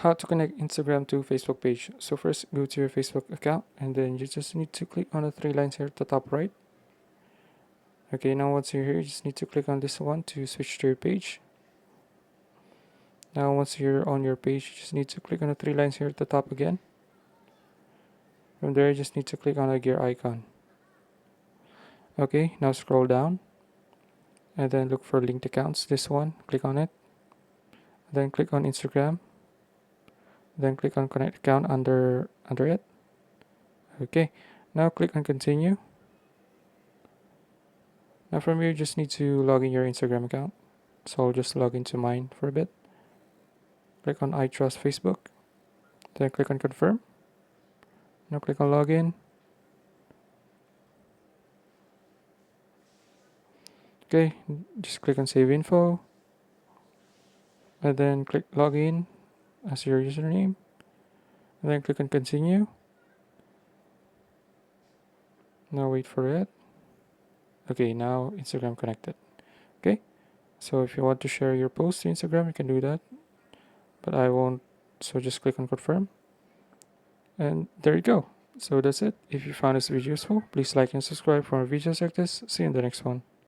How to connect Instagram to Facebook page. So first go to your Facebook account and then you just need to click on the three lines here at the top right. Okay, now once you're here, you just need to click on this one to switch to your page. Now once you're on your page, you just need to click on the three lines here at the top again. From there, you just need to click on the gear icon. Okay, now scroll down and then look for linked accounts, this one, click on it. Then click on Instagram. Then click on connect account under it. Okay, now click on continue. Now from here, you just need to log in your Instagram account. So I'll just log into mine for a bit. Click on I trust Facebook. Then click on confirm. Now click on login. Okay, just click on save info. And then click login as your username. And then click on continue. Now wait for it. Okay, now Instagram connected. Okay, so if you want to share your post to Instagram, you can do that. But I won't, so just click on confirm. And there you go. So that's it. If you found this video useful, please like and subscribe for more videos like this. See you in the next one.